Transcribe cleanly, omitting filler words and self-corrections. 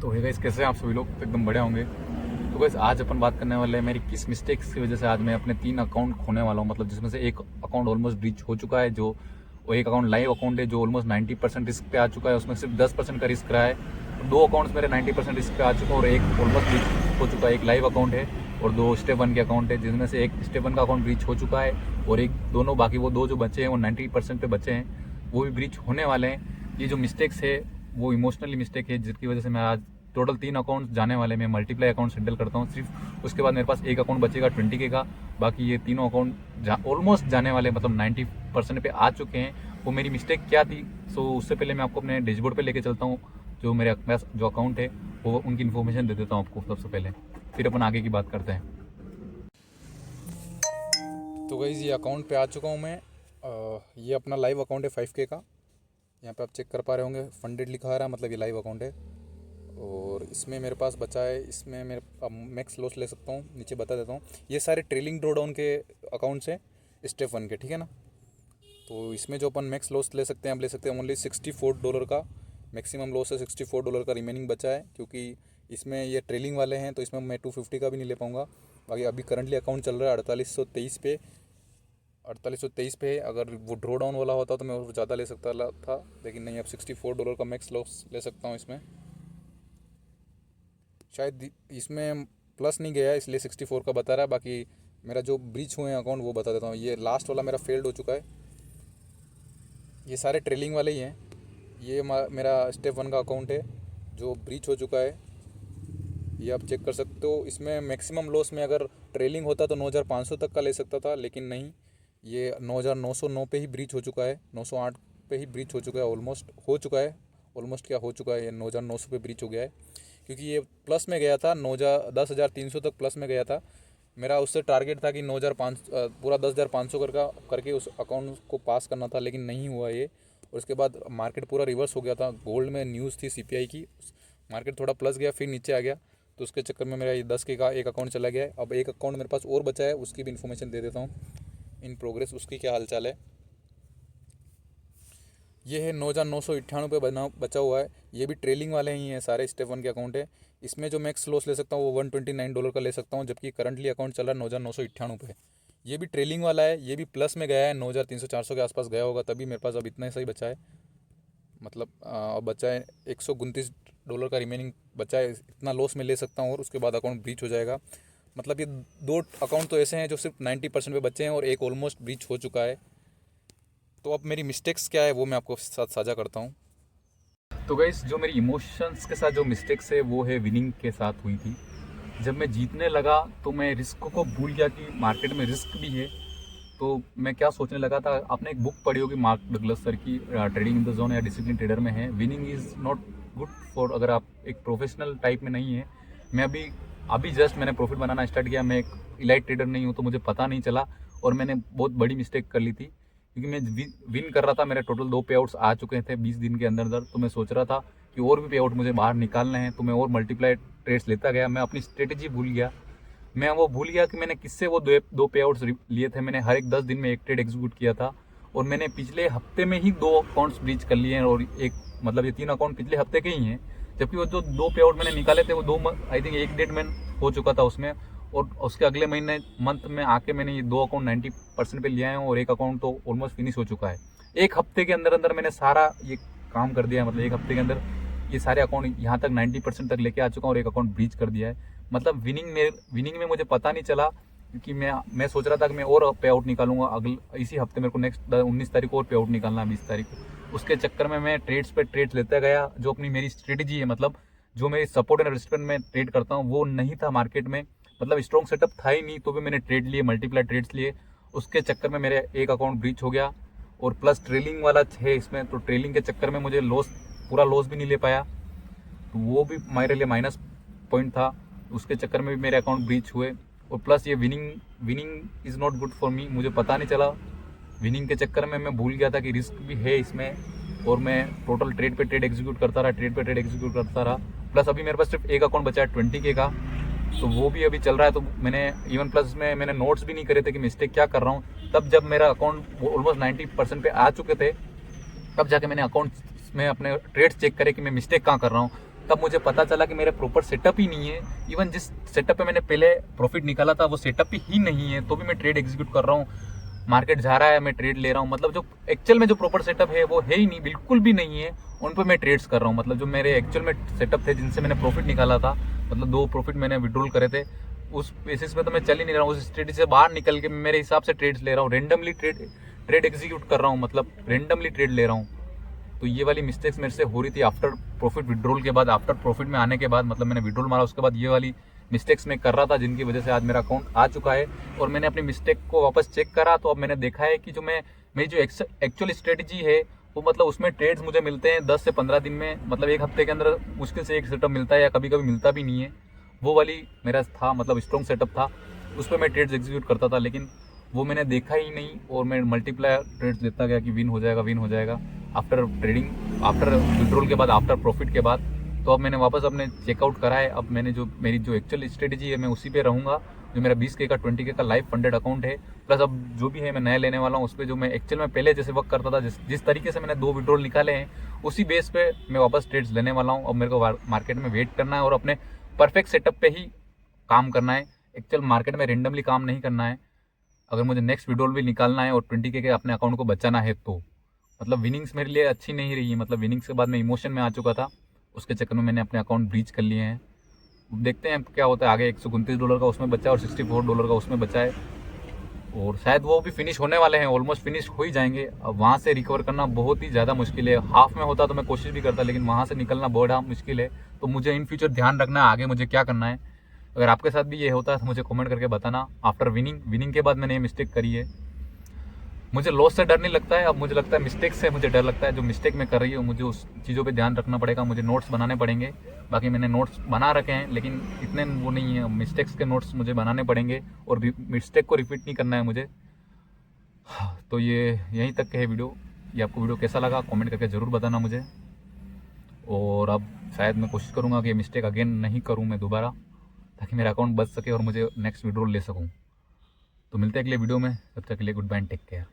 तो है गाइस, कैसे हैं आप सभी लोग? तो एकदम बढ़िया होंगे। तो गाइस, आज अपन बात करने वाले हैं मेरी किस मिस्टेक्स की वजह से आज मैं अपने 3 अकाउंट खोने वाला हूँ। मतलब जिसमें से एक अकाउंट ऑलमोस्ट ब्रीच हो चुका है, जो वो एक अकाउंट लाइव अकाउंट है जो ऑलमोस्ट 90% रिस्क पे आ चुका है, उसमें सिर्फ 10% का रिस्क रहा है। तो 2 अकाउंट्स मेरे 90% रिस्क पे आ चुके हैं और एक ऑलमोस्ट ब्रीच हो चुका है। एक लाइव अकाउंट है और 2 स्टेप 1 के अकाउंट है, जिसमें से एक स्टेप 1 का अकाउंट ब्रीच हो चुका है और एक दोनों बाकी वो 2 जो बचे हैं वो 90% पे बचे हैं, वो भी ब्रीच होने वाले हैं। ये जो मिस्टेक्स है वो इमोशनली मिस्टेक है, जिसकी वजह से मैं आज टोटल 3 अकाउंट जाने वाले, मैं मल्टीप्लाई अकाउंट हैंडल करता हूँ सिर्फ। उसके बाद मेरे पास एक अकाउंट बचेगा 20K का। बाकी ये तीनों अकाउंट ऑलमोस्ट जाने वाले, मतलब 90% पे आ चुके हैं। वो मेरी मिस्टेक क्या थी, सो उससे पहले मैं आपको अपने डैशबोर्ड पे लेके चलता हूँ। जो मेरे पास जो अकाउंट है वो उनकी इन्फॉर्मेशन दे देता हूँ आपको सबसे पहले, फिर अपन आगे की बात करते हैं। तो गाइस, ये अकाउंट पे आ चुका हूँ मैं। ये अपना लाइव अकाउंट है 5K का। यहाँ पे आप चेक कर पा रहे होंगे, फंडेड लिखा आ रहा है, मतलब ये लाइव अकाउंट है। और इसमें मेरे पास बचा है, इसमें मेरे अब मैक्स लॉस ले सकता हूँ, नीचे बता देता हूँ। ये सारे ट्रेलिंग ड्रॉ डाउन के अकाउंट्स हैं स्टेप 1 के, ठीक है ना। तो इसमें जो अपन मैक्स लॉस ले सकते हैं, हम ले सकते हैं ओनली $64 का। मैक्सिमम लॉस है $64 का, रिमेनिंग बचा है। क्योंकि इसमें ये ट्रेलिंग वाले हैं तो इसमें मैं 250 का भी नहीं ले पाऊँगा। बाकी अभी करंटली अकाउंट चल रहा है 4823 पे। अगर वो ड्रॉ डाउन वाला होता तो मैं और ज़्यादा ले सकता था, लेकिन नहीं, अब $64 का मैक्स लॉस ले सकता हूँ इसमें। शायद इसमें प्लस नहीं गया है इसलिए 64 का बता रहा है। बाकी मेरा जो ब्रीच हुए हैं अकाउंट वो बता देता हूँ। ये लास्ट वाला मेरा फेल्ड हो चुका है। ये सारे ट्रेलिंग वाले ही हैं। ये मेरा स्टेप 1 का अकाउंट है जो ब्रीच हो चुका है, ये आप चेक कर सकते हो। इसमें मैक्सिमम लॉस में अगर ट्रेलिंग होता तो 9500 तक का ले सकता था, लेकिन नहीं, ये 9909 पे ही ब्रीच हो चुका है, 908 पे ही ब्रीच हो चुका है, ऑलमोस्ट हो चुका है। ऑलमोस्ट क्या हो चुका है, ये 9900 पे ब्रीच हो गया है। क्योंकि ये प्लस में गया था, 10,300 तक प्लस में गया था। मेरा उससे टारगेट था कि 9,500 पूरा 10,500 करके उस अकाउंट को पास करना था, लेकिन नहीं हुआ ये। और उसके बाद मार्केट पूरा रिवर्स हो गया था। गोल्ड में न्यूज़ थी CPI की, मार्केट थोड़ा प्लस गया फिर नीचे आ गया। तो उसके चक्कर में मेरा ये 10K का एक अकाउंट चला गया है। अब एक अकाउंट मेरे पास और बचा है, उसकी भी इन्फॉर्मेशन दे देता हूँ इन प्रोग्रेस, उसकी क्या हालचाल है। ये है 9,998 पे बचा हुआ है। ये भी ट्रेलिंग वाले ही हैं, सारे स्टेप 1 के अकाउंट है। इसमें जो मैक्स लॉस ले सकता हूँ वो $129 का ले सकता हूँ, जबकि करंटली अकाउंट चल रहा है 9,998 पे। ये भी ट्रेलिंग वाला है, ये भी प्लस में गया है, 9,300-400 के आसपास गया होगा, तभी मेरे पास अब इतना सही बचा है। मतलब अब बचा है $129 का रिमेनिंग बचा है, इतना लॉस में ले सकता हूँ और उसके बाद अकाउंट ब्रीच हो जाएगा। मतलब ये 2 अकाउंट तो ऐसे हैं जो सिर्फ 90% पे बचे हैं और एक ऑलमोस्ट ब्रीच हो चुका है। तो अब मेरी मिस्टेक्स क्या है वो मैं आपको साथ साझा करता हूँ। तो गाइस, जो मेरी इमोशंस के साथ जो मिस्टेक्स है वो है विनिंग के साथ हुई थी। जब मैं जीतने लगा तो मैं रिस्क को भूल गया कि मार्केट में रिस्क भी है। तो मैं क्या सोचने लगा था, आपने एक बुक पढ़ी होगी मार्क डगलस सर की, ट्रेडिंग इन द जोन या डिसिप्लिन ट्रेडर में है, winning is not good for, अगर आप एक प्रोफेशनल टाइप में नहीं है। मैं अभी अभी जस्ट मैंने प्रॉफिट बनाना स्टार्ट किया, मैं एक इलाइट ट्रेडर नहीं हूँ, तो मुझे पता नहीं चला और मैंने बहुत बड़ी मिस्टेक कर ली थी। क्योंकि मैं विन कर रहा था, मेरे टोटल 2 पे आउट्स आ चुके थे 20 दिन के अंदर अंदर। तो मैं सोच रहा था कि और भी पे आउट मुझे बाहर निकालने हैं, तो मैं और मल्टीप्लाई ट्रेड्स लेता गया। मैं अपनी स्ट्रेटेजी भूल गया। मैं वो भूल गया कि मैंने किससे वो दो पे आउट्स लिए थे। मैंने हर एक 10 दिन में एक ट्रेड एग्जीक्यूट किया था और मैंने पिछले हफ्ते में ही 2 अकाउंट्स ब्रीच कर लिए हैं और एक, मतलब ये 3 अकाउंट पिछले हफ्ते के ही हैं। जबकि वो जो 2 पे आउट मैंने निकाले थे वो 2 आई थिंक 1 डेढ़ महीने हो चुका था उसमें, और उसके अगले महीने मंथ में आके मैंने ये 2 अकाउंट 90% पे लिया है और एक अकाउंट तो ऑलमोस्ट फिनिश हो चुका है। एक हफ्ते के अंदर अंदर मैंने सारा ये काम कर दिया है। मतलब एक हफ्ते के अंदर ये सारे अकाउंट यहाँ तक 90% तक लेके आ चुका हूँ और एक अकाउंट ब्रीच कर दिया है। मतलब विनिंग में मुझे पता नहीं चला, क्योंकि मैं सोच रहा था कि मैं और पे आउट निकालूंगा अगले इसी हफ्ते। मेरे को नेक्स्ट 19 तारीख को और पे आउट निकालना है, 20 तारीख को। उसके चक्कर में मैं ट्रेड्स पे ट्रेड्स लेता गया। जो अपनी मेरी स्ट्रेटेजी है, मतलब जो मेरी सपोर्ट एंड रेजिस्टेंस में ट्रेड करता हूँ वो नहीं था मार्केट में, मतलब स्ट्रॉन्ग सेटअप था ही नहीं, तो भी मैंने ट्रेड लिए, मल्टीप्लाई ट्रेड्स लिए। उसके चक्कर में मेरे एक अकाउंट ब्रीच हो गया और प्लस ट्रेलिंग वाला है इसमें, तो ट्रेलिंग के चक्कर में मुझे पूरा लॉस भी नहीं ले पाया, तो वो भी मेरे लिए माइनस पॉइंट था। उसके चक्कर में भी मेरे अकाउंट ब्रीच हुए। और प्लस ये winning is not good for me, मुझे पता नहीं चला। विनिंग के चक्कर में मैं भूल गया था कि रिस्क भी है इसमें, और मैं टोटल ट्रेड पे ट्रेड एग्जीक्यूट करता रहा, ट्रेड पे ट्रेड एग्जीक्यूट करता रहा। प्लस अभी मेरे पास सिर्फ एक अकाउंट बचा है 20K का, तो वो भी अभी चल रहा है। तो मैंने इवन प्लस में मैंने नोट्स भी नहीं करे थे कि मिस्टेक क्या कर रहा हूँ। तब जब मेरा अकाउंट ऑलमोस्ट 90% पे आ चुके थे, तब जाके मैंने अकाउंट में अपने ट्रेड्स चेक करे कि मैं मिस्टेक कहाँ कर रहा हूँ। तब मुझे पता चला कि मेरे प्रॉपर सेटअप ही नहीं है। इवन जिस सेटअप पे मैंने पहले प्रॉफिट निकाला था वो सेटअप ही नहीं है, तो भी मैं ट्रेड एग्जीक्यूट कर रहा हूँ। मार्केट जा रहा है, मैं ट्रेड ले रहा हूँ, मतलब जो एक्चुअल में जो प्रॉपर सेटअप है वो है ही नहीं, बिल्कुल भी नहीं है। उन पर मैं ट्रेड्स कर रहा हूँ, मतलब जो मेरे एक्चुअल में सेटअप थे जिनसे मैंने प्रॉफिट निकाला था, मतलब 2 प्रॉफिट मैंने विड्रॉल करे थे, उस बेसिस पे तो मैं चल ही नहीं रहा हूँ। उस स्ट्रेटजी से बाहर निकल के मेरे हिसाब से ट्रेड्स ले रहा हूँ, रेंडमली ट्रेड एग्जीक्यूट कर रहा हूँ, मतलब रेंडमली ट्रेड ले रहा हूँ। तो ये वाली मिस्टेक्स मेरे से हो रही थी आफ्टर प्रॉफिट विड्रॉल के बाद, आफ्टर प्रॉफिट में आने के बाद, मतलब मैंने विड्रॉल मारा उसके बाद ये वाली मिस्टेक्स मैं कर रहा था, जिनकी वजह से आज मेरा अकाउंट आ चुका है। और मैंने अपनी मिस्टेक को वापस चेक करा तो अब मैंने देखा है कि जो मेरी जो एक्चुअल स्ट्रेटजी है वो, मतलब उसमें ट्रेड्स मुझे मिलते हैं 10 से 15 दिन में, मतलब एक हफ्ते के अंदर मुश्किल से एक सेटअप मिलता है, या कभी कभी मिलता भी नहीं है। वो वाली मेरा था, मतलब स्ट्रॉन्ग सेटअप था, उस पर मैं ट्रेड्स एग्जीक्यूट करता था, लेकिन वो मैंने देखा ही नहीं और मैं मल्टीप्लायर ट्रेड्स लेता गया कि विन हो जाएगा आफ्टर ट्रेडिंग, आफ्टर विड्रॉल के बाद, आफ्टर प्रॉफिट के बाद। तो अब मैंने वापस अपने चेकआउट करा है। अब मैंने मेरी जो एक्चुअल स्ट्रेटजी है मैं उसी पे रहूँगा, जो मेरा 20K का 20K का लाइव फंडेड अकाउंट है। प्लस अब जो भी है मैं नया लेने वाला हूँ, उस पर जो मैं एक्चुअल में पहले जैसे वर्क करता था, जिस तरीके से मैंने 2 विड्रॉल निकाले हैं, उसी बेस पे मैं वापस ट्रेड्स लेने वाला हूँ। अब मेरे को मार्केट में वेट करना है और अपने परफेक्ट सेटअप पे ही काम करना है, एक्चुअल मार्केट में रेंडमली काम नहीं करना है। अगर मुझे नेक्स्ट विड्रॉल भी निकालना है और 20K के अपने अकाउंट को बचाना है तो, मतलब विनिंग्स मेरे लिए अच्छी नहीं रही है, मतलब विनिंग्स के बाद मैं इमोशन में आ चुका था, उसके चक्कर में मैंने अपने अकाउंट ब्रीच कर लिए हैं। देखते हैं क्या होता है आगे। $129 का उसमें बचा और $64 का उसमें बचा है, और शायद वो भी फिनिश होने वाले हैं, ऑलमोस्ट फिनिश हो ही जाएंगे। अब वहाँ से रिकवर करना बहुत ही ज़्यादा मुश्किल है। हाफ में होता तो मैं कोशिश भी करता, लेकिन वहाँ से निकलना बहुत मुश्किल है। तो मुझे इन फ्यूचर ध्यान रखना है आगे मुझे क्या करना है। अगर आपके साथ भी ये होता है तो मुझे कमेंट करके बताना। आफ्टर विनिंग के बाद मैंने ये मिस्टेक करी है। मुझे लॉस से डर नहीं लगता है, अब मुझे लगता है मिस्टेक से मुझे डर लगता है। जो मिस्टेक मैं कर रही हूँ मुझे उस चीज़ों पे ध्यान रखना पड़ेगा, मुझे नोट्स बनाने पड़ेंगे। बाकी मैंने नोट्स बना रखे हैं, लेकिन इतने वो नहीं है, मिस्टेक्स के नोट्स मुझे बनाने पड़ेंगे और मिस्टेक को रिपीट नहीं करना है मुझे। तो ये यहीं तक के है वीडियो। ये आपको वीडियो कैसा लगा कमेंट करके ज़रूर बताना मुझे। और अब शायद मैं कोशिश करूँगा कि ये मिस्टेक अगेन नहीं करूँ मैं दोबारा, ताकि मेरा अकाउंट बच सके और मुझे नेक्स्ट विड्रॉल ले सकूँ। तो मिलते हैं अगले वीडियो में, तब तक के लिए goodbye and take care.